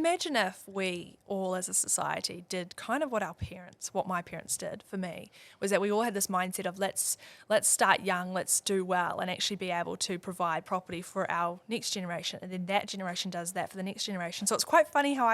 imagine if we all as a society did kind of what my parents did for me, was that we all had this mindset of let's start young, let's do well, and actually be able to provide property for our next generation, and then that generation does that for the next generation. So it's quite funny how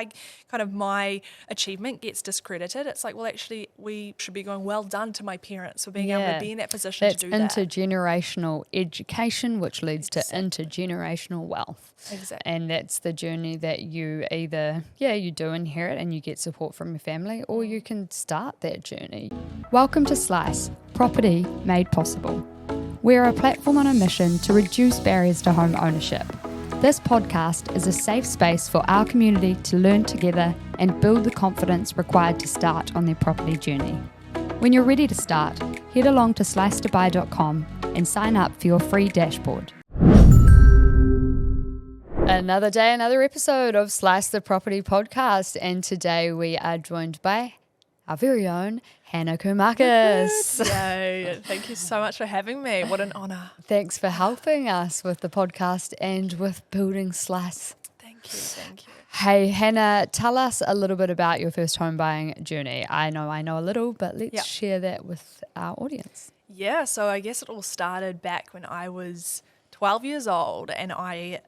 my achievement gets discredited. It's like, well, actually we should be going, well done to my parents for being able to be in that position to do that. That's intergenerational education, which leads to intergenerational wealth. Exactly. And that's the journey that you either, you do inherit and you get support from your family, or you can start that journey. Welcome to Slice, Property Made Possible. We're a platform on a mission to reduce barriers to home ownership. This podcast is a safe space for our community to learn together and build the confidence required to start on their property journey. When you're ready to start, head along to slicetobuy.com and sign up for your free dashboard. Another day, another episode of Slice the Property podcast, and today we are joined by our very own Hannah Koumakis. Yay, thank you so much for having me. What an honour. Thanks for helping us with the podcast and with building Slice. Thank you. Hey Hannah, tell us a little bit about your first home buying journey. I know a little, but let's share that with our audience. Yeah, so I guess it all started back when I was 12 years old, and I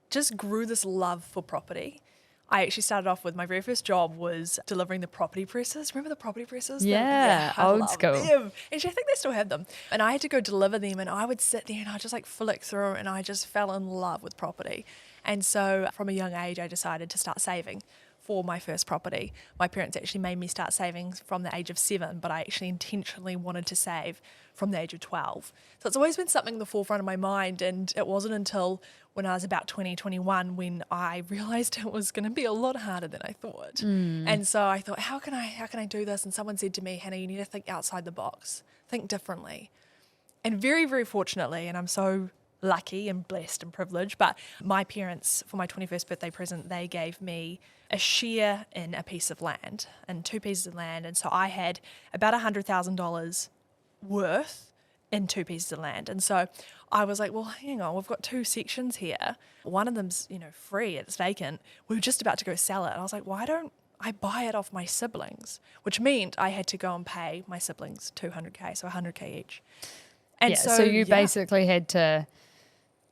just grew this love for property. I actually started off with my very first job was delivering the property presses. Remember the property presses? Yeah, old school. Them. Actually, I think they still have them. And I had to go deliver them, and I would sit there and I just flick through, and I just fell in love with property. And so from a young age, I decided to start saving for my first property. My parents actually made me start saving from the age of 7, but I actually intentionally wanted to save from the age of 12. So it's always been something in the forefront of my mind, and it wasn't until when I was about 20, 21 when I realised it was going to be a lot harder than I thought. And so I thought, how can I do this? And someone said to me, Hannah, you need to think outside the box, think differently. And very, very fortunately, and I'm so lucky and blessed and privileged, but my parents, for my 21st birthday present, they gave me a share in a piece of land, and 2 pieces of land. And so I had about $100,000 worth in 2 pieces of land. And so I was like, well, hang on, we've got 2 sections here. One of them's, free, it's vacant. We were just about to go sell it. And I was like, why don't I buy it off my siblings? Which meant I had to go and pay my siblings $200K, so $100K each. And so you basically had to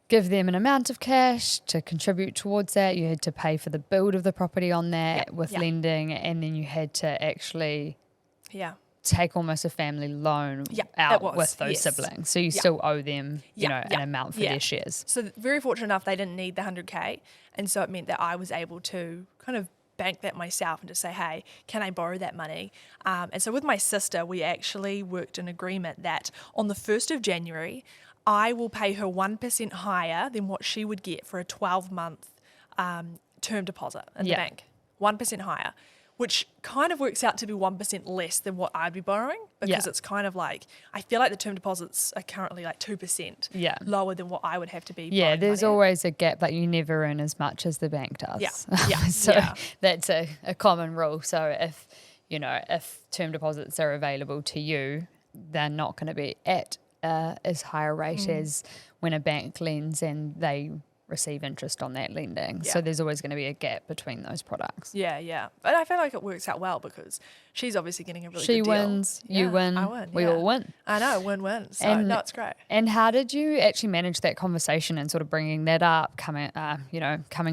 give them an amount of cash to contribute towards that. You had to pay for the build of the property on that with lending, and then you had to actually take almost a family loan out with those siblings. So you still owe them, an amount for their shares. So very fortunate enough, they didn't need the $100K. And so it meant that I was able to kind of bank that myself and just say, hey, can I borrow that money? And so with my sister, we actually worked an agreement that on the 1st of January, I will pay her 1% higher than what she would get for a 12-month term deposit in the bank. 1% higher, which kind of works out to be 1% less than what I'd be borrowing, because it's kind of like, I feel like the term deposits are currently like 2% lower than what I would have to be borrowing there's money. Always a gap, like you never earn as much as the bank does. That's a common rule. So if term deposits are available to you, they're not going to be at as high a rate as when a bank lends and they receive interest on that lending. So there's always going to be a gap between those products. Yeah. But I feel like it works out well because she's obviously getting a really good deal. She wins, you win, I win, we all win. I know, win-win. So no, it's great. And how did you actually manage that conversation and sort of bringing that up, coming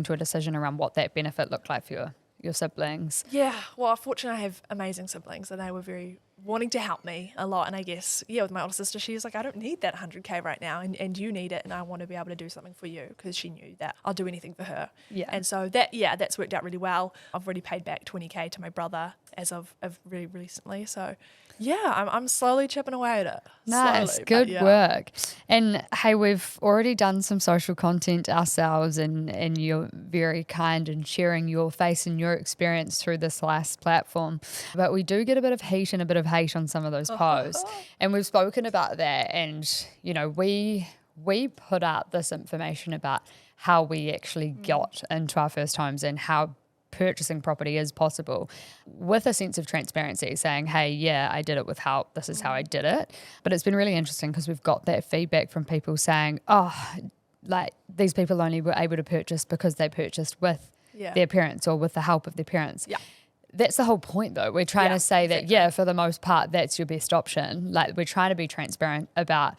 to a decision around what that benefit looked like for your siblings? Yeah, well, fortunately I have amazing siblings, and they were very wanting to help me a lot. And I guess, with my older sister, she was like, I don't need that $100K right now, and you need it, and I want to be able to do something for you, because she knew that I'll do anything for her. Yeah. And so that's worked out really well. I've already paid back $20K to my brother as of really recently. So I'm slowly chipping away at it. Nice, good work. And hey, we've already done some social content ourselves, and you're very kind in sharing your face and your experience through this last platform. But we do get a bit of heat and a bit of hate on some of those posts. And we've spoken about that, and we put out this information about how we actually got into our first homes and how purchasing property is possible, with a sense of transparency, saying, hey, I did it with help, this is how I did it. But it's been really interesting because we've got that feedback from people saying, these people only were able to purchase because they purchased with their parents or with the help of their parents. Yeah. That's the whole point, though. We're trying to say that, exactly. for the most part, that's your best option. Like, we're trying to be transparent about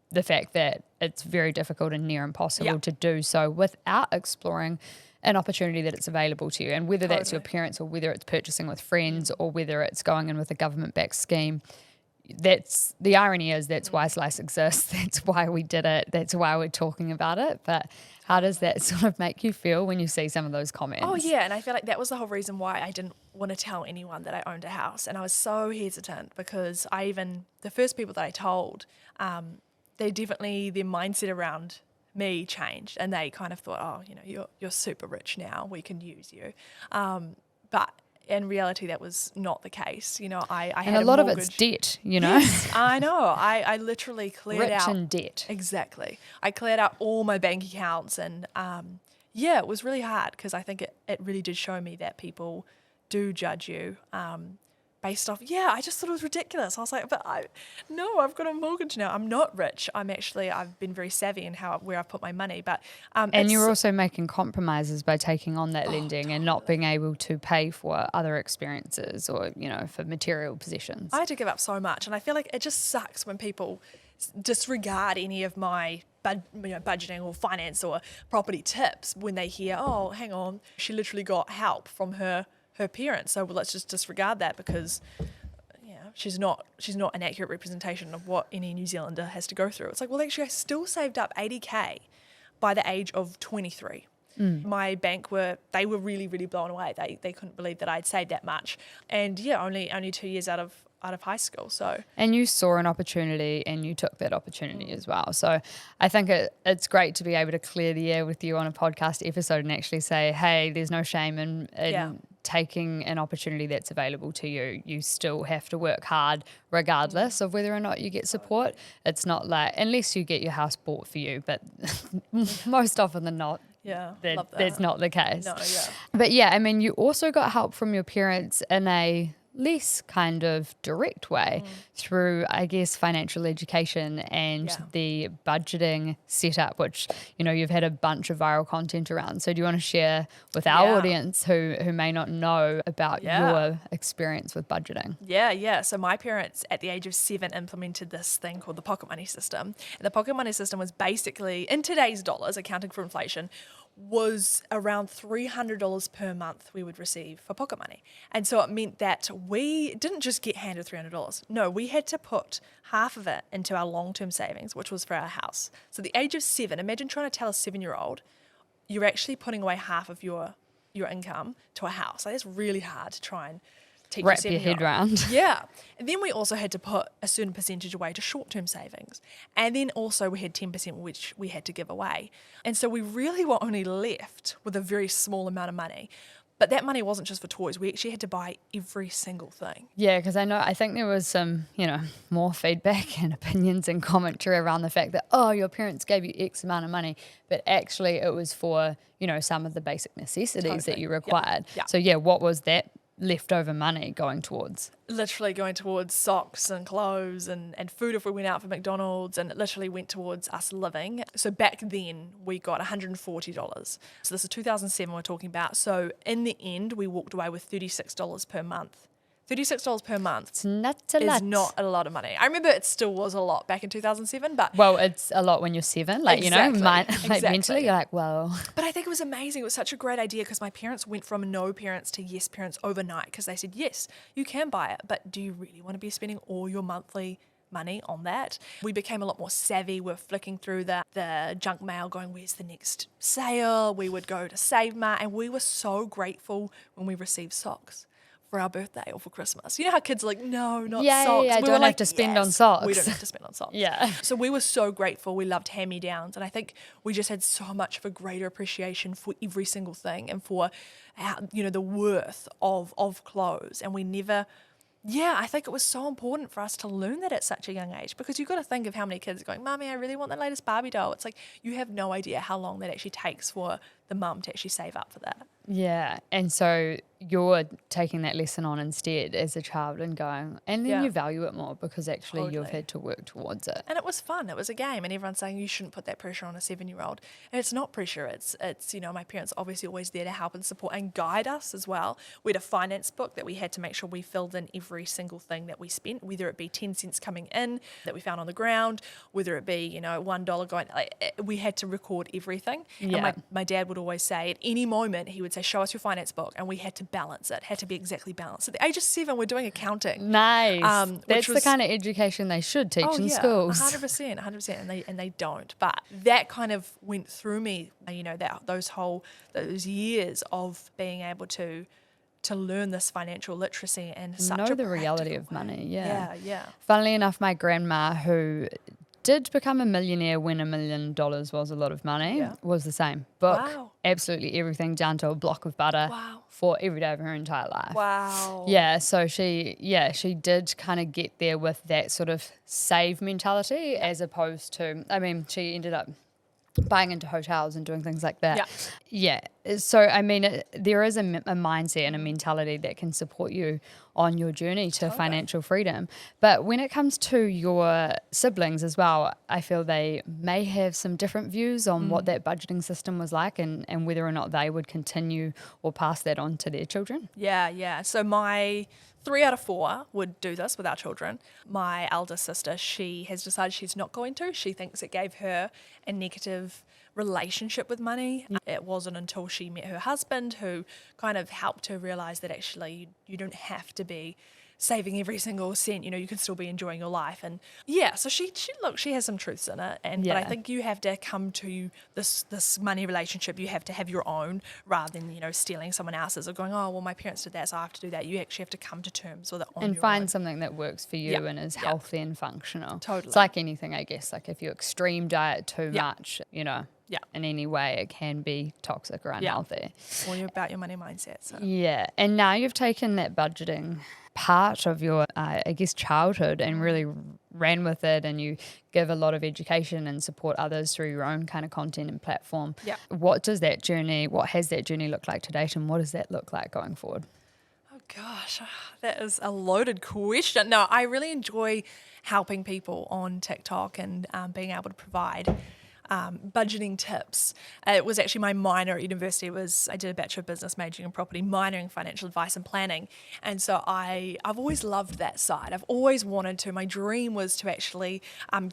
the fact that it's very difficult and near impossible to do so without exploring an opportunity that it's available to you. And whether that's your parents or whether it's purchasing with friends or whether it's going in with a government-backed scheme, that's the irony is that's why Slice exists. That's why we did it. That's why we're talking about it. But how does that sort of make you feel when you see some of those comments? Oh, yeah. And I feel like that was the whole reason why I didn't want to tell anyone that I owned a house. And I was so hesitant because the first people that I told, their mindset around me changed. And they kind of thought, oh, you're super rich now. We can use you. But in reality, that was not the case. I had a lot mortgage. of it's debt, Yes, I know. I literally cleared out. Rich in debt. Exactly. I cleared out all my bank accounts and it was really hard because I think it really did show me that people do judge you based off, I just thought it was ridiculous. I was like, I've got a mortgage now. I'm not rich. I've been very savvy in where I've put my money. But and you're also making compromises by taking on that lending and not being able to pay for other experiences or, for material possessions. I had to give up so much. And I feel like it just sucks when people disregard any of my budgeting or finance or property tips when they hear, oh, hang on, she literally got help from her parents, so let's just disregard that because she's not an accurate representation of what any New Zealander has to go through. It's like, well, actually I still saved up 80k by the age of 23. My bank were really, really blown away. They couldn't believe that I'd saved that much. And only 2 years out of high school. So, and you saw an opportunity and you took that opportunity as well. So I think it's great to be able to clear the air with you on a podcast episode and actually say, hey, there's no shame in taking an opportunity that's available to you. You still have to work hard regardless of whether or not you get support. It's not like, unless you get your house bought for you, but most often than not, that's not the case. No, yeah. But you also got help from your parents in a less kind of direct way through, I guess, financial education and the budgeting setup, which, you've had a bunch of viral content around. So do you want to share with our audience who may not know about your experience with budgeting? Yeah. So my parents at the age of 7 implemented this thing called the pocket money system. And the pocket money system was basically, in today's dollars, accounting for inflation, was around $300 per month we would receive for pocket money. And so it meant that we didn't just get handed $300. No, we had to put half of it into our long-term savings, which was for our house. So at the age of 7, imagine trying to tell a 7-year-old you're actually putting away half of your income to a house. Like, that's really hard to try and wrap your head around. Yeah. And then we also had to put a certain percentage away to short-term savings. And then also we had 10% which we had to give away. And so we really were only left with a very small amount of money. But that money wasn't just for toys. We actually had to buy every single thing. Yeah, because I think there was some, more feedback and opinions and commentary around the fact that, oh, your parents gave you X amount of money, but actually it was for, some of the basic necessities that you required. Yep. So what was that leftover money going towards? Literally going towards socks and clothes and food if we went out for McDonald's, and it literally went towards us living. So back then we got $140. So this is 2007 we're talking about. So in the end we walked away with $36 per month. $36 per month it's not a lot. Is not a lot of money. I remember it still was a lot back in 2007, but... Well, it's a lot when you're 7. Like, exactly, mentally you're like, well... But I think it was amazing. It was such a great idea because my parents went from no parents to yes parents overnight because they said, yes, you can buy it, but do you really want to be spending all your monthly money on that? We became a lot more savvy. We're flicking through the junk mail going, where's the next sale? We would go to Save Mart, and we were so grateful when we received socks for our birthday or for Christmas. You know how kids are like, no, not socks. Yeah, we don't have to spend on socks. We don't have to spend on socks. Yeah. So we were so grateful. We loved hand-me-downs. And I think we just had so much of a greater appreciation for every single thing and for, the worth of clothes. And we never... Yeah, I think it was so important for us to learn that at such a young age, because you've got to think of how many kids are going, Mommy, I really want the latest Barbie doll. It's like, you have no idea how long that actually takes for the mum to actually save up for that. Yeah. And so you're taking that lesson on instead as a child and going, and then Yeah. you value it more because actually you've Totally. had to work towards it. And it was fun. It was a game, and everyone's saying you shouldn't put that pressure on a 7-year-old. And it's not pressure. It's my parents are obviously always there to help and support and guide us as well. We had a finance book that we had to make sure we filled in every single thing that we spent, whether it be 10 cents coming in that we found on the ground, whether it be $1 going. We had to record everything. Yeah. And my dad would always say at any moment he would say, "Show us your finance book," and we had to balance it. Had to be exactly balanced. At the age of 7, we're doing accounting. Nice. which That's the was- kind of education they should teach in schools. 100%, and they don't. But that kind of went through me, those years of being able to learn this financial literacy and such Know a the reality practical of way. money. Yeah. Yeah. Funnily enough, my grandma, who did become a millionaire when $1 million was a lot of money, Yeah. was the same. Book Wow. absolutely everything down to a block of butter Wow. for every day of her entire life. Wow. Yeah, so she did kind of get there with that sort of save mentality as opposed to, I mean, she ended up buying into hotels and doing things like that. Yeah. So, I mean, there is a mindset and a mentality that can support you on your journey to financial freedom. But when it comes to your siblings as well, I feel they may have some different views on what that budgeting system was like and whether or not they would continue or pass that on to their children. Yeah. So my 3 out of 4 would do this with our children. My eldest sister, she has decided she's not going to. She thinks it gave her a negative relationship with money. It wasn't until she met her husband who kind of helped her realize that actually you don't have to be saving every single cent. You can still be enjoying your life. And yeah, so she has some truths in it. But I think you have to come to this money relationship. You have to have your own rather than stealing someone else's or going, oh well, my parents did that, so I have to do that. You actually have to come to terms with it on And your find own. something that works for you Yeah. and is Yeah. healthy and functional. Totally. It's like anything, I guess. Like if you extreme diet too Yeah. much, Yeah. in any way, it can be toxic or unhealthy. Or you're about your money mindset. So. Yeah. And now you've taken that budgeting part of your, I guess, childhood and really ran with it, and you give a lot of education and support others through your own kind of content and platform. Yeah. What has that journey looked like to date, and what does that look like going forward? Oh gosh, that is a loaded question. No, I really enjoy helping people on TikTok and being able to provide budgeting tips. It was actually my minor at university. I did a Bachelor of Business majoring in property, minoring in financial advice and planning. And so I've always loved that side. I've always wanted to. My dream was to actually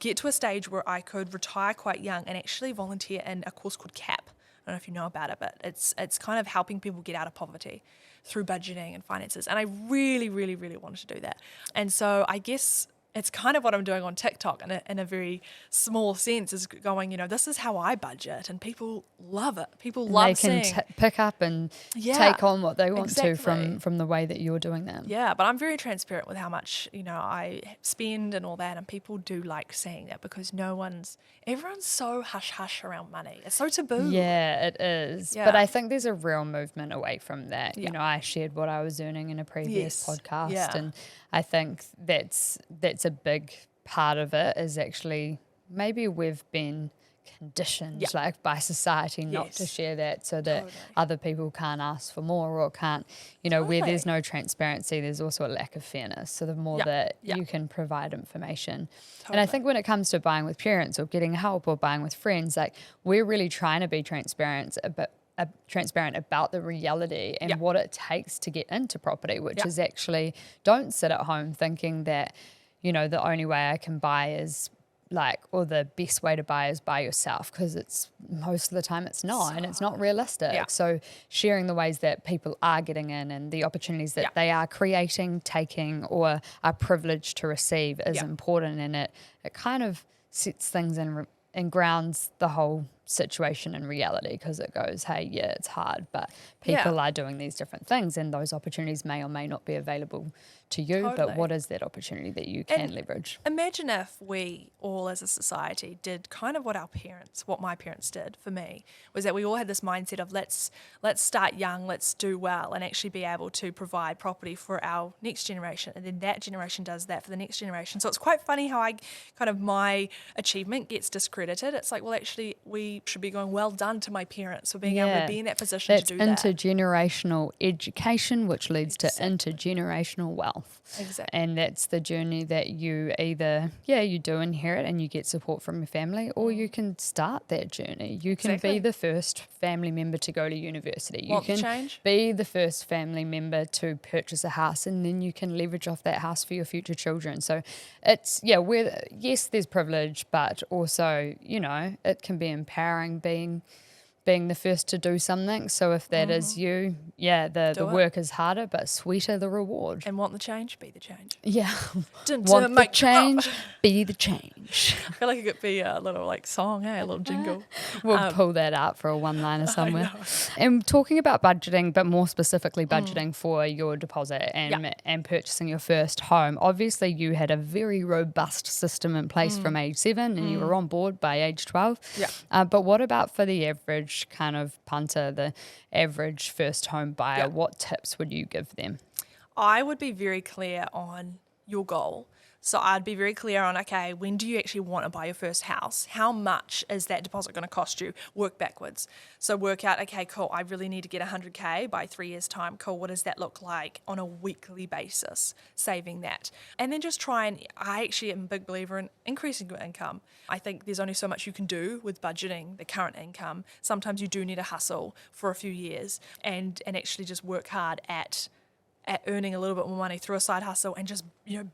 get to a stage where I could retire quite young and actually volunteer in a course called CAP. I don't know if you know about it, but it's kind of helping people get out of poverty through budgeting and finances. And I really, really, really wanted to do that. And so I guess it's kind of what I'm doing on TikTok in a very small sense, is going, this is how I budget, and people love it. People love they can seeing. pick up and Yeah, take on what they want to exactly. from the way that you're doing that. Yeah, but I'm very transparent with how much, I spend and all that, and people do like seeing that because everyone's so hush-hush around money. It's so taboo. Yeah, it is. Yeah. But I think there's a real movement away from that. Yeah. I shared what I was earning in a previous Yes. podcast, Yeah. and I think that's a big part of it, is actually maybe we've been conditioned by society not to Yes. share that, so that Totally. other people can't ask for more or can't, where there's Totally. no transparency, there's also a lack of fairness. So the more Yeah. that Yeah. you can provide information. And I Totally. think when it comes to buying with parents or getting help or buying with friends, like we're really trying to be transparent about the reality and Yeah. what it takes to get into property, which Yeah. is actually, don't sit at home thinking that, the only way I can buy is or the best way to buy is by yourself, because it's most of the time it's not, and it's not realistic. Yeah. So sharing the ways that people are getting in and the opportunities that Yeah. they are creating, taking, or are privileged to receive is Yeah. important, and it kind of sets things and grounds the whole situation in reality, because it goes, hey, yeah, it's hard, but people are doing these different things, and those opportunities may or may not be available to you. But Totally. what is that opportunity that you can And leverage? Imagine if we all as a society did kind of what my parents did for me, was that we all had this mindset of let's start young, let's do well, and actually be able to provide property for our next generation. And then that generation does that for the next generation. So it's quite funny how my achievement gets discredited. It's like, well, actually, we should be going, well done to my parents for being able to be in that position That's to do that. intergenerational education, which leads Exactly. to intergenerational wealth. Exactly. And that's the journey that you either, you do inherit and you get support from your family, or you can start that journey. You can Exactly. be the first family member to go to university. Want you the can change? be the first family member to purchase a house, and then you can leverage off that house for your future children. So it's, yes, there's privilege, but also, it can be empowering being the first to do something. So if that is you, the Do it. work is harder, but sweeter the reward. And want the change? Be the change. Yeah. Dun, Want dun, the make- change, be the change. I feel like it could be a little like song, a little jingle. We'll pull that out for a one-liner somewhere. know. And talking about budgeting, but more specifically budgeting for your deposit and purchasing your first home. Obviously, you had a very robust system in place from age 7 and you were on board by age 12. Yeah. But what about for the average kind of punter, the average first home buyer? Yeah. What tips would you give them? I would be very clear on your goal. So I'd be very clear on, okay, when do you actually want to buy your first house? How much is that deposit going to cost you? Work backwards. So work out, okay, cool, I really need to get 100K by 3 years' time. Cool, what does that look like on a weekly basis, saving that? And then just try and, I actually am a big believer in increasing your income. I think there's only so much you can do with budgeting the current income. Sometimes you do need to hustle for a few years and actually just work hard at earning a little bit more money through a side hustle and just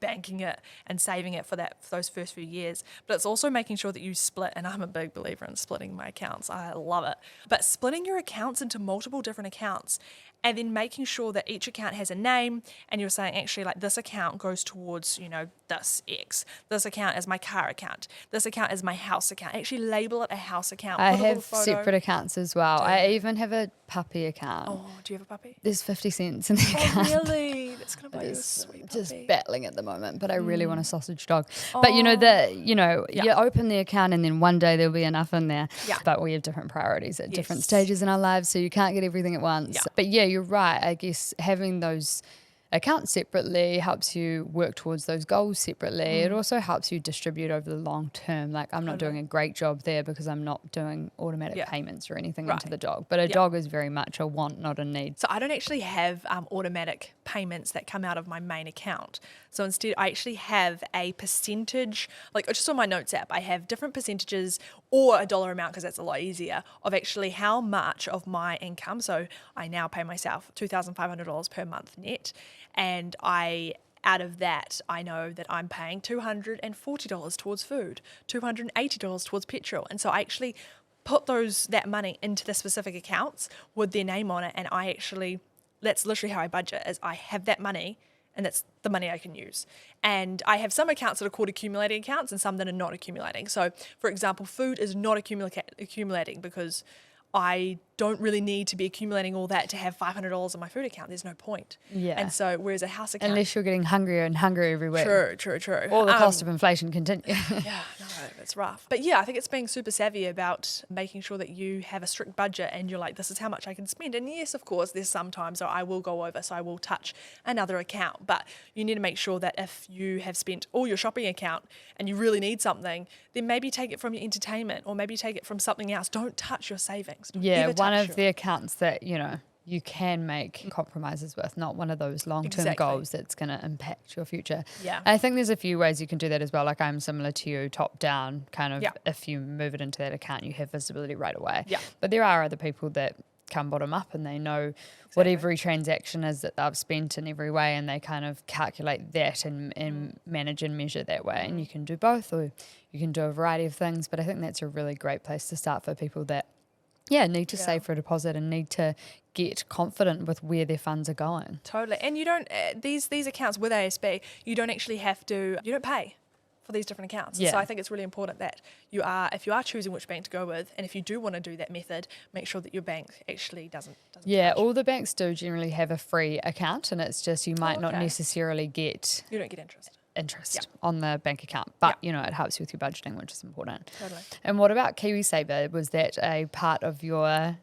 banking it and saving it for those first few years. But it's also making sure that you split, and I'm a big believer in splitting my accounts. I love it. But splitting your accounts into multiple different accounts and then making sure that each account has a name, and you're saying actually like this account goes towards this X, this account is my car account, this account is my house account. Actually label it a house account. I put a little have photo. separate accounts as well. I even have a puppy account. Oh, do you have a puppy? There's 50 cents in the account. Oh, really? That's gonna buy you a sweet puppy. Just battling at the moment, but I really want a sausage dog. But you open the account and then one day there'll be enough in there. Yeah. But we have different priorities at different Yes. stages in our lives, so you can't get everything at once. Yeah. But you're right. I guess having those accounts separately helps you work towards those goals separately. It also helps you distribute over the long term. Like I'm not doing a great job there because I'm not doing automatic payments or anything into Right. the dog. But a dog is very much a want, not a need. So I don't actually have automatic payments that come out of my main account. So instead, I actually have a percentage, like just on my notes app, I have different percentages or a dollar amount because that's a lot easier of actually how much of my income. So I now pay myself $2,500 per month net. And out of that, I know that I'm paying $240 towards food, $280 towards petrol. And so I actually put that money into the specific accounts with their name on it. And that's literally how I budget, is I have that money and that's the money I can use. And I have some accounts that are called accumulating accounts and some that are not accumulating. So for example, food is not accumulating because I don't really need to be accumulating all that to have $500 in my food account. There's no point. Yeah. And so whereas a house account. Unless you're getting hungrier and hungrier every week. True. Or the cost of inflation continue. Yeah, no, it's rough. But yeah, I think it's being super savvy about making sure that you have a strict budget and you're like, this is how much I can spend. And yes, of course, there's some times I will go over, so I will touch another account. But you need to make sure that if you have spent all your shopping account and you really need something, then maybe take it from your entertainment or maybe take it from something else. Don't touch your savings. Don't ever One touch of the accounts that, you can make compromises with, not one of those long-term Exactly. goals that's going to impact your future. Yeah. I think there's a few ways you can do that as well. Like I'm similar to you, top down, kind of, Yeah. if you move it into that account, you have visibility right away. Yeah. But there are other people that come bottom up and they know what every transaction is that they've spent in every way, and they kind of calculate that and manage and measure that way. And you can do both, or you can do a variety of things. But I think that's a really great place to start for people that need to save for a deposit and need to get confident with where their funds are going. Totally. And you don't, these accounts with ASB, you don't actually have to, you don't pay for these different accounts. Yeah. So I think it's really important that if you are choosing which bank to go with, and if you do want to do that method, make sure that your bank actually doesn't Yeah, charge. all the banks do generally have a free account, and it's just you might not okay. necessarily get You don't get interest. on the bank account, but it helps you with your budgeting, which is important. Totally. And what about KiwiSaver? Was that a part of your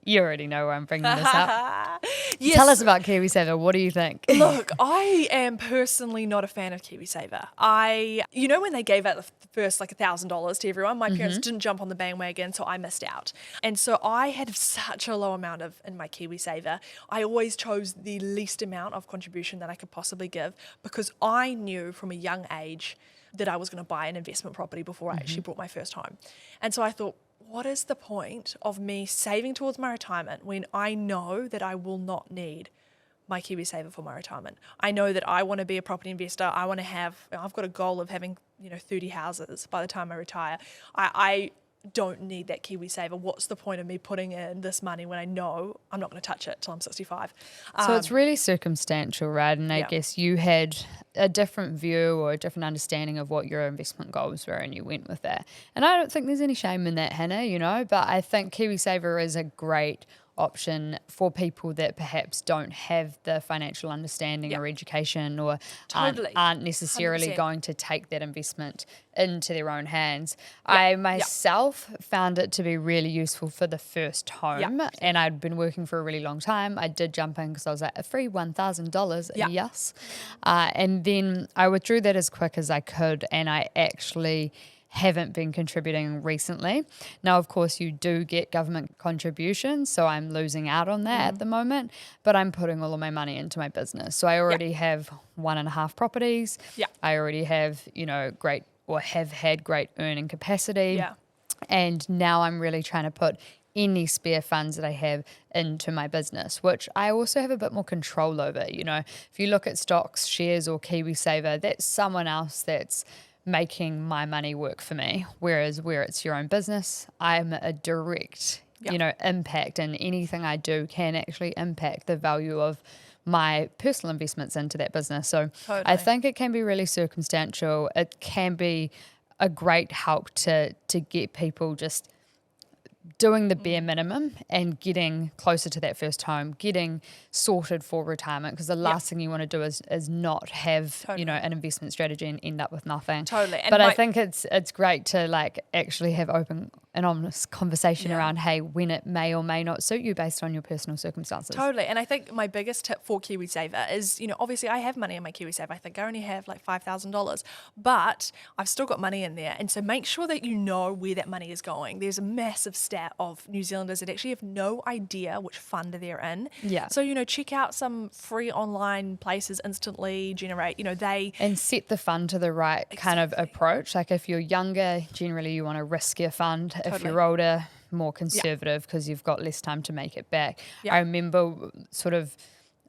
You already know where I'm bringing this up. Yes. Tell us about KiwiSaver. What do you think? Look, I am personally not a fan of KiwiSaver. When they gave out the first like $1,000 to everyone, my parents didn't jump on the bandwagon, so I missed out. And so I had such a low amount in my KiwiSaver. I always chose the least amount of contribution that I could possibly give because I knew from a young age that I was going to buy an investment property before I actually bought my first home. And so I thought, what is the point of me saving towards my retirement when I know that I will not need my KiwiSaver for my retirement? I know that I want to be a property investor. I've got a goal of having, 30 houses by the time I retire. I don't need that KiwiSaver. What's the point of me putting in this money when I know I'm not going to touch it till I'm 65? So it's really circumstantial, right? And I guess you had a different view or a different understanding of what your investment goals were and you went with that. And I don't think there's any shame in that, Hannah, but I think KiwiSaver is a great option for people that perhaps don't have the financial understanding or education or aren't necessarily 100%. going to take that investment into their own hands. I myself found it to be really useful for the first home and I'd been working for a really long time. I did jump in because I was like, a free $1,000, yes. And then I withdrew that as quick as I could and I actually haven't been contributing recently. Now, of course, you do get government contributions, so I'm losing out on that at the moment, but I'm putting all of my money into my business. So I already have 1.5 properties. I already have, have had great earning capacity. And now I'm really trying to put any spare funds that I have into my business, which I also have a bit more control over. If you look at stocks, shares, or KiwiSaver, that's someone else that's making my money work for me. Whereas where it's your own business, I'm a direct, impact, and anything I do can actually impact the value of my personal investments into that business. So I think it can be really circumstantial. It can be a great help to get people just doing the bare minimum and getting closer to that first home, getting sorted for retirement, because the last thing you want to do is not have an investment strategy and end up with nothing. And but I think it's great to actually have open and honest conversation around, hey, when it may or may not suit you based on your personal circumstances. And I think my biggest tip for KiwiSaver is, obviously I have money in my KiwiSaver. I think I only have like $5,000, but I've still got money in there. And so make sure that you know where that money is going. There's a massive stat of New Zealanders that actually have no idea which fund they're in. So, check out some free online places, Instantly Generate, And set the fund to the right kind of approach. Like if you're younger, generally you want a riskier fund. If you're older, more conservative because you've got less time to make it back. I remember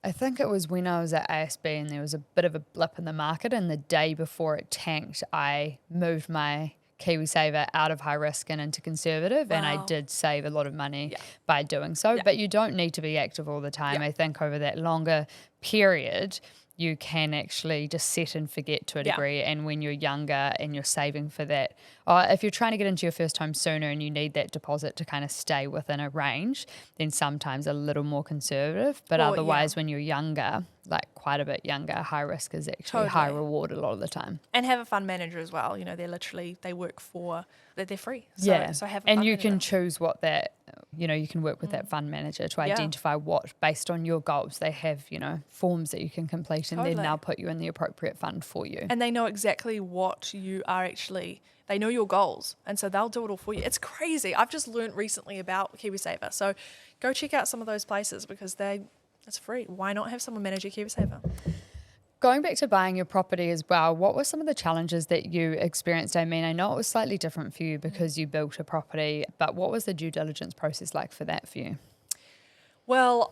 I think it was when I was at ASB and there was a bit of a blip in the market, and the day before it tanked, I moved my KiwiSaver out of high risk and into conservative, and I did save a lot of money by doing so. But you don't need to be active all the time. I think over that longer period, you can actually just set and forget to a degree. And when you're younger and you're saving for that, if you're trying to get into your first home sooner and you need that deposit to kind of stay within a range, then sometimes a little more conservative. But otherwise, when you're younger, like quite a bit younger, high risk is actually high reward a lot of the time. And have a fund manager as well. They work for, they're free. So have a fund and you manager. can choose what that, you can work with that fund manager to identify what, based on your goals, they have, forms that you can complete and then now put you in the appropriate fund for you. And they know exactly what you are actually, they know your goals. And so they'll do it all for you. It's crazy. I've just learned recently about KiwiSaver. So go check out some of those places because it's free. Why not have someone manage your KiwiSaver? Going back to buying your property as well, what were some of the challenges that you experienced? I mean, I know it was slightly different for you because you built a property, but what was the due diligence process like for that for you? Well,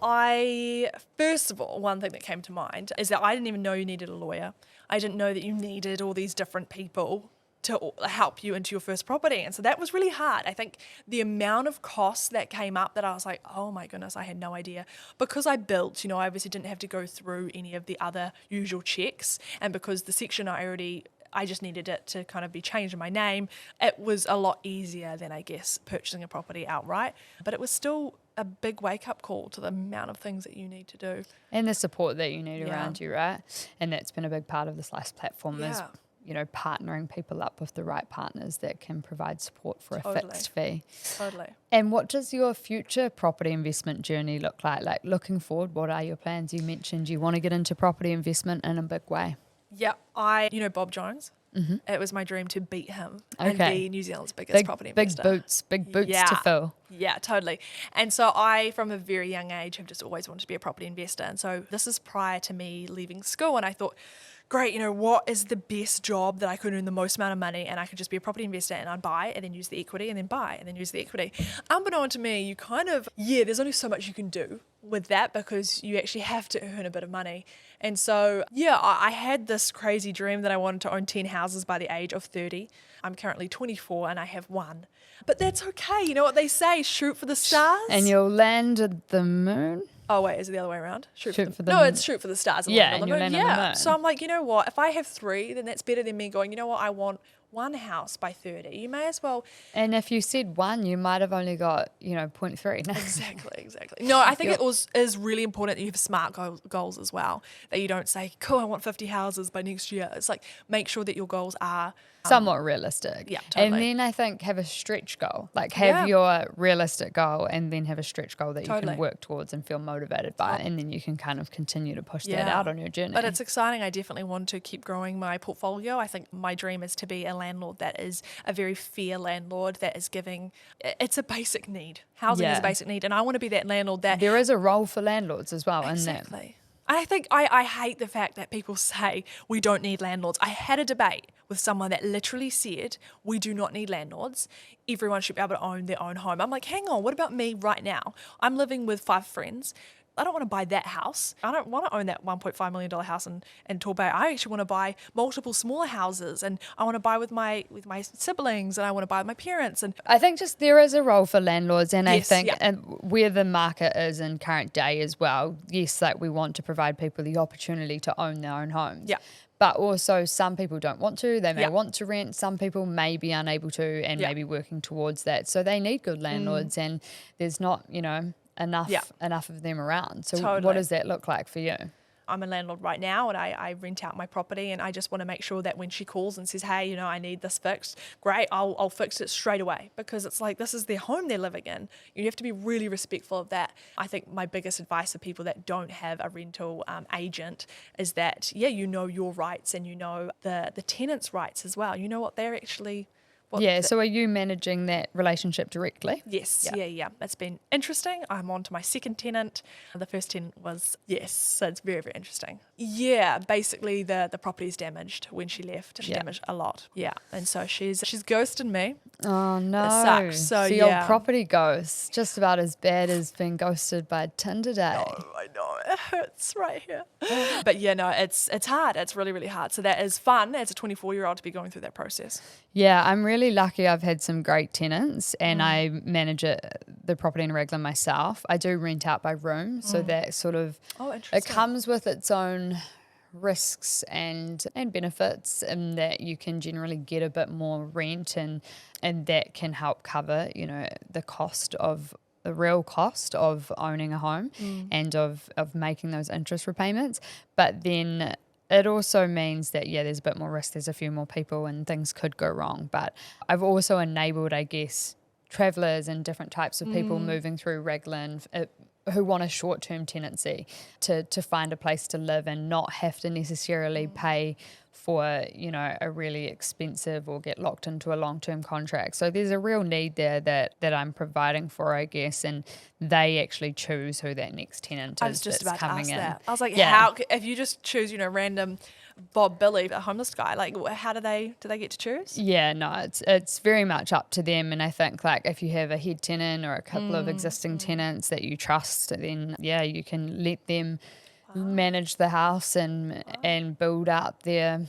first of all, one thing that came to mind is that I didn't even know you needed a lawyer. I didn't know that you needed all these different people to help you into your first property. And so that was really hard. I think the amount of costs that came up that I was like, oh my goodness, I had no idea. Because I built, I obviously didn't have to go through any of the other usual checks. And because the section I just needed it to kind of be changed in my name, it was a lot easier than, I guess, purchasing a property outright. But it was still a big wake-up call to the amount of things that you need to do. And the support that you need around you, right? And that's been a big part of this last platform is partnering people up with the right partners that can provide support for a Totally. fixed fee. Totally. And what does your future property investment journey look like? Like looking forward, what are your plans? You mentioned you want to get into property investment in a big way. Yeah, Bob Jones. It was my dream to beat him and Okay. be New Zealand's biggest property investor. Big boots Yeah. to fill. Yeah, totally. And so I, from a very young age, have just always wanted to be a property investor. And so this is prior to me leaving school. And I thought, great, what is the best job that I could earn the most amount of money, and I could just be a property investor, and I'd buy and then use the equity and then buy and then use the equity. Unbeknown to me, you kind of, there's only so much you can do with that because you actually have to earn a bit of money. And so, I had this crazy dream that I wanted to own 10 houses by the age of 30. I'm currently 24 and I have one. But that's okay. You know what they say, shoot for the stars. And you'll land at the moon? Oh, wait, is it the other way around? Shoot for the No, moon. it's shoot for the stars. And Yeah, land on and the you moon. land on the moon. So I'm like, you know what? If I have 3, then that's better than me going, you know what? I want one house by 30. You may as well. And if you said 1, you might have only got, 0.3. Exactly. No, I think is really important that you have smart goals as well. That you don't say, cool, I want 50 houses by next year. It's like, make sure that your goals are somewhat realistic. Yeah, totally. And then I think have a stretch goal. Like have your realistic goal and then have a stretch goal that you can work towards and feel motivated by. And then you can kind of continue to push that out on your journey. But it's exciting. I definitely want to keep growing my portfolio. I think my dream is to be a landlord that is a very fair landlord that is giving, it's a basic need. Housing is a basic need. And I want to be that landlord that. There is a role for landlords as well. Exactly. I think I hate the fact that people say we don't need landlords. I had a debate with someone that literally said we do not need landlords. Everyone should be able to own their own home. I'm like, hang on, what about me right now? I'm living with 5 friends. I don't want to buy that house. I don't want to own that $1.5 million house in Torbay. I actually want to buy multiple smaller houses, and I want to buy with my siblings, and I want to buy with my parents. And I think just there is a role for landlords, and I think and where the market is in current day as well, yes, like we want to provide people the opportunity to own their own homes. Yeah. But also some people don't want to. They may want to rent. Some people may be unable to and may be working towards that. So they need good landlords, and there's not, enough of them around. So what does that look like for you? I'm a landlord right now, and I rent out my property, and I just want to make sure that when she calls and says, hey, I need this fixed, great, I'll fix it straight away, because it's like, this is their home they're living in. You have to be really respectful of that. I think my biggest advice for people that don't have a rental agent is that, your rights, and the tenant's rights as well. You know what they're actually... So are you managing that relationship directly? Yes, yeah. It's been interesting. I'm on to my second tenant. The first tenant was, so it's very, very interesting. Yeah, basically the property's damaged when she left. She damaged a lot. Yeah, and so she's ghosted me. Oh, no. It sucks. So, the old property ghost, just about as bad as being ghosted by a Tinder date. Oh, I know. It hurts right here. But it's hard. It's really, really hard. So that is fun as a 24-year-old to be going through that process. Yeah, I'm really lucky. I've had some great tenants, and I manage the property in Raglan myself. I do rent out by room, so that sort of it comes with its own risks and benefits, in that you can generally get a bit more rent, and that can help cover the real cost of owning a home and of making those interest repayments. But then it also means that, there's a bit more risk. There's a few more people and things could go wrong. But I've also enabled, I guess, travellers and different types of people moving through Raglan who want a short-term tenancy to find a place to live and not have to necessarily pay for, a really expensive or get locked into a long-term contract. So there's a real need there that I'm providing for, I guess, and they actually choose who that next tenant is. I was just about to ask that. I was like, how if you just choose, random Bob Billy, a homeless guy, like how do they get to choose? Yeah, no, it's very much up to them. And I think like if you have a head tenant or a couple of existing tenants that you trust, then you can let them manage the house and build up their,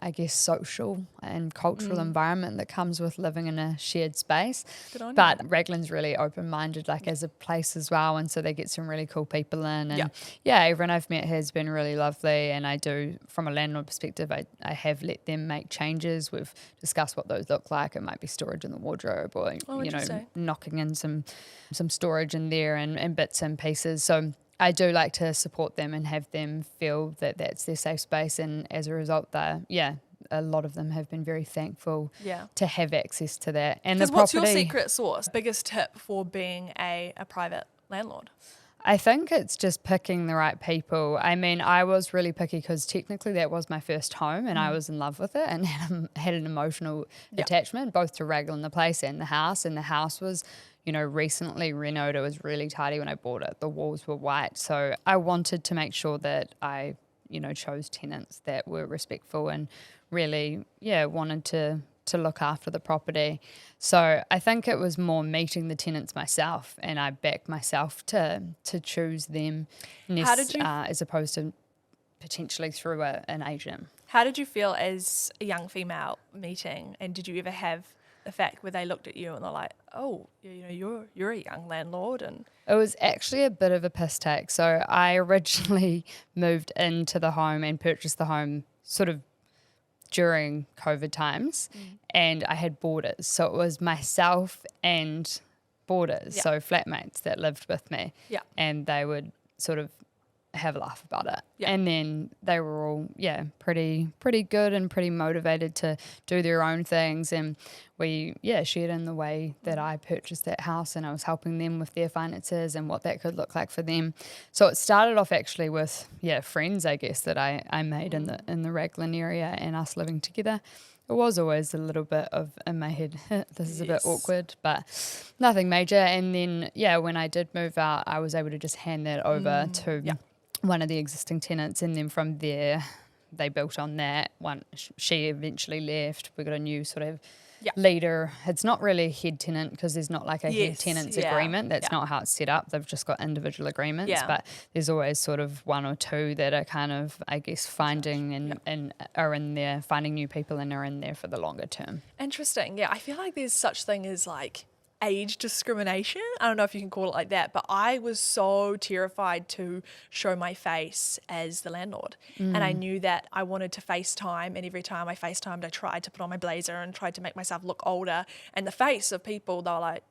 I guess, social and cultural environment that comes with living in a shared space. But Raglan's really open-minded, like as a place as well, and so they get some really cool people in. And everyone I've met has been really lovely, and I do, from a landlord perspective, I have let them make changes. We've discussed what those look like. It might be storage in the wardrobe, or knocking in some storage in there and bits and pieces. So I do like to support them and have them feel that that's their safe space, and as a result, a lot of them have been very thankful Yeah. to have access to that. And the Because what's your property, secret sauce? Biggest tip for being a private landlord? I think it's just picking the right people. I mean, I was really picky because technically that was my first home and I was in love with it and had an emotional attachment both to Raglan, the place, and the house. And the house was, you know, recently renovated. It was really tidy when I bought it. The walls were white. So I wanted to make sure that I, you know, chose tenants that were respectful and really, wanted to look after the property. So I think it was more meeting the tenants myself, and I backed myself to choose them How did you- as opposed to potentially through an agent. How did you feel as a young female meeting? And did you ever have the fact where they looked at you and they're like, oh, you know, you're a young landlord? And It was actually a bit of a piss take. So I originally moved into the home and purchased the home sort of during COVID times, and I had boarders. So it was myself and boarders, so flatmates that lived with me. Yeah. And they would sort of have a laugh about it. Yeah. And then they were all, pretty good and pretty motivated to do their own things. And we, shared in the way that I purchased that house, and I was helping them with their finances and what that could look like for them. So it started off actually with, friends, I guess, that I made in the Raglan area and us living together. It was always a little bit of in my head, this is a bit awkward, but nothing major. And then, when I did move out, I was able to just hand that over to one of the existing tenants. And then from there, they built on that. She eventually left. We got a new sort of leader. It's not really a head tenant because there's not like a head tenant's agreement. That's not how it's set up. They've just got individual agreements, but there's always sort of one or two that are kind of, I guess, finding and are in there, finding new people and are in there for the longer term. interesting. Yeah, I feel like there's such thing as like age discrimination. I don't know if you can call it like that, but I was so terrified to show my face as the landlord. And I knew that I wanted to FaceTime, and every time I FaceTimed, I tried to put on my blazer and tried to make myself look older. And the face of people, they were like,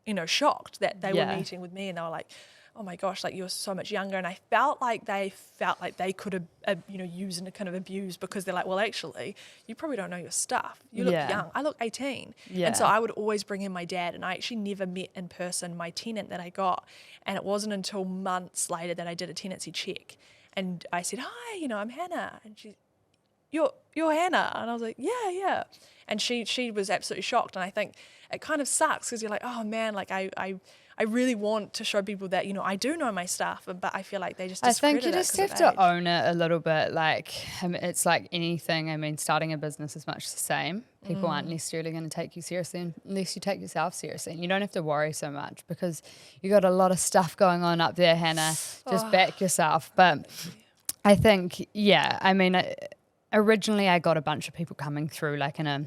you know, shocked that they were meeting with me, and they were like, oh my gosh, like you're so much younger. And I felt like they could have, use and kind of abuse, because they're like, well, actually, you probably don't know your stuff. You look young. I look 18. And so I would always bring in my dad, and I actually never met in person my tenant that I got. And it wasn't until months later that I did a tenancy check. And I said, hi, I'm Hannah. And you're Hannah. And I was like, yeah. And she was absolutely shocked. And I think it kind of sucks because you're like, oh man, like I really want to show people that, I do know my stuff, but I feel like they just discredit I think you just have to own it a little bit. Like, it's like anything. I mean, starting a business is much the same. People aren't necessarily going to take you seriously unless you take yourself seriously. And you don't have to worry so much because you got a lot of stuff going on up there, Hannah. Just back yourself. But I think, originally I got a bunch of people coming through like in a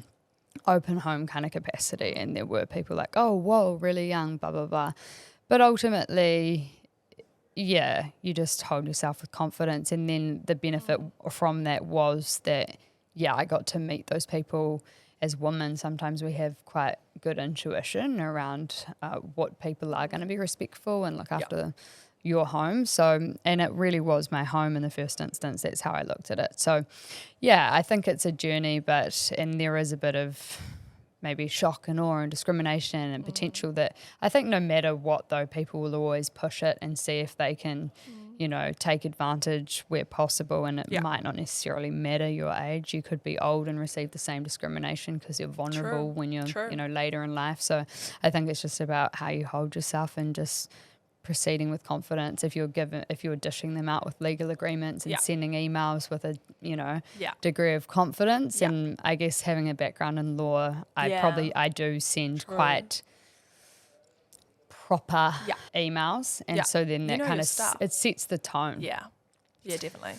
open home kind of capacity, and there were people like, oh, whoa, really young, blah, blah, blah. But ultimately, you just hold yourself with confidence. And then the benefit from that was that, I got to meet those people as women. Sometimes we have quite good intuition around what people are going to be respectful and look after your home. So, and it really was my home in the first instance. That's how I looked at it. So, I think it's a journey, and there is a bit of maybe shock and awe and discrimination and potential that I think no matter what, though, people will always push it and see if they can, take advantage where possible. And it might not necessarily matter your age. You could be old and receive the same discrimination because you're vulnerable when you're, later in life. So I think it's just about how you hold yourself and just proceeding with confidence. If you're dishing them out with legal agreements and sending emails with a degree of confidence, and I guess having a background in law, I do send quite proper emails, and so then that kind of it sets the tone. Yeah, definitely.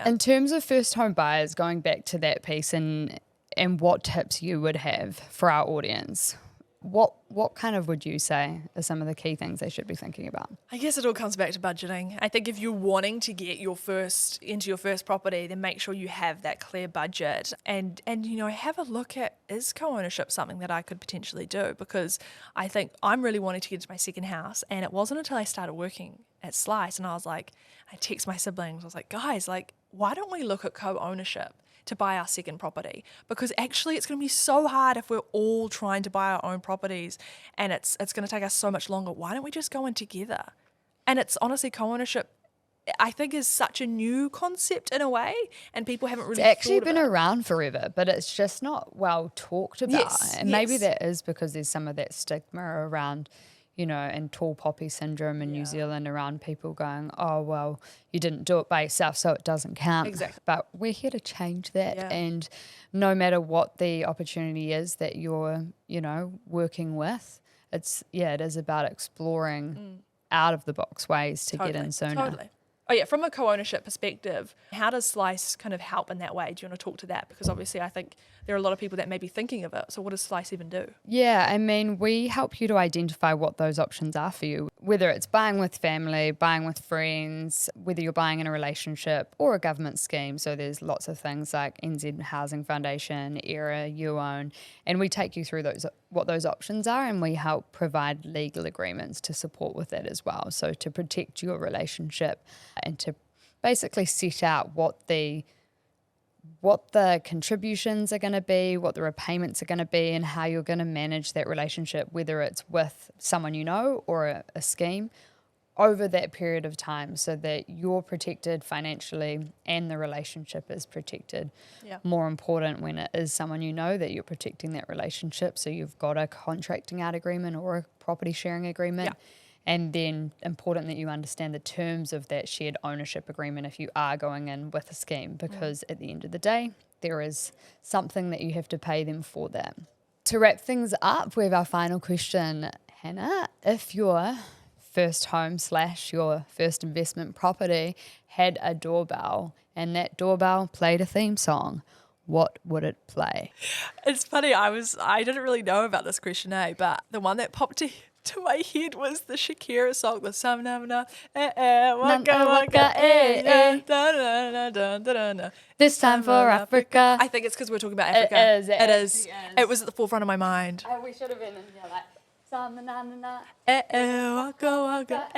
In terms of first home buyers, going back to that piece and what tips you would have for our audience, what kind of would you say are some of the key things they should be thinking about? I guess it all comes back to budgeting. I think if you're wanting to get into your first property, then make sure you have that clear budget and have a look at, is co-ownership something that I could potentially do? Because I think I'm really wanting to get into my second house, and it wasn't until I started working at Slice and I text my siblings, I was like, guys, like, why don't we look at co-ownership? to buy our second property, because actually it's going to be so hard if we're all trying to buy our own properties and it's going to take us so much longer. Why don't we just go in together? And it's honestly, co-ownership, I think, is such a new concept in a way, and people haven't really It's actually thought been about it. around forever, but it's just not well talked about. Yes, And maybe yes. that is because there's some of that stigma around, and tall poppy syndrome in New Zealand around people going, oh, well, you didn't do it by yourself, so it doesn't count. Exactly. But we're here to change that. Yeah. And no matter what the opportunity is that you're, working with, it is about exploring out of the box ways to get in sooner. Totally. Oh yeah, from a co-ownership perspective, how does Slice kind of help in that way? Do you want to talk to that? Because obviously I think there are a lot of people that may be thinking of it. So what does Slice even do? Yeah, I mean, we help you to identify what those options are for you, whether it's buying with family, buying with friends, whether you're buying in a relationship or a government scheme. So there's lots of things like NZ Housing Foundation, ERA, You Own, and we take you through what those options are, and we help provide legal agreements to support with that as well. So to protect your relationship and to basically set out what the contributions are going to be, what the repayments are going to be, and how you're going to manage that relationship, whether it's with someone you know or a scheme, over that period of time, so that you're protected financially and the relationship is protected. Yeah. More important when it is someone you know, that you're protecting that relationship. So you've got a contracting out agreement or a property sharing agreement. Yeah. And then important that you understand the terms of that shared ownership agreement if you are going in with a scheme, because at the end of the day, there is something that you have to pay them for that. To wrap things up, we have our final question, Hannah. If your first home / your first investment property had a doorbell and that doorbell played a theme song, what would it play? It's funny, I didn't really know about this question, but the one that popped to my head was the Shakira song, the Samnamna, waka waka, da-da-da-da-da-da-da. This time for Africa. I think it's because we're talking about Africa. It is. It was at the forefront of my mind. Oh, we should have been in here like Samnamna. Waka waka,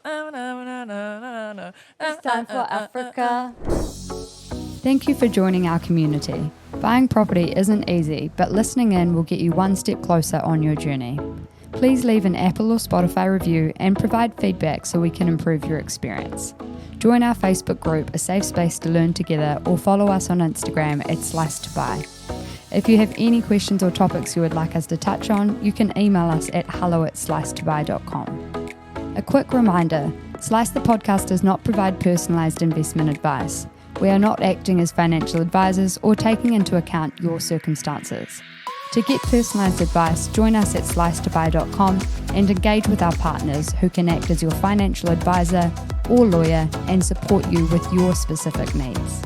samnamna. It's time for Africa. Thank you for joining our community. Buying property isn't easy, but listening in will get you one step closer on your journey. Please leave an Apple or Spotify review and provide feedback so we can improve your experience. Join our Facebook group, A Safe Space to Learn Together, or follow us on Instagram at Slice2Buy. If you have any questions or topics you would like us to touch on, you can email us at hello@slice2buy.com. A quick reminder, Slice the podcast does not provide personalised investment advice. We are not acting as financial advisors or taking into account your circumstances. To get personalised advice, join us at slice2buy.com and engage with our partners who can act as your financial advisor or lawyer and support you with your specific needs.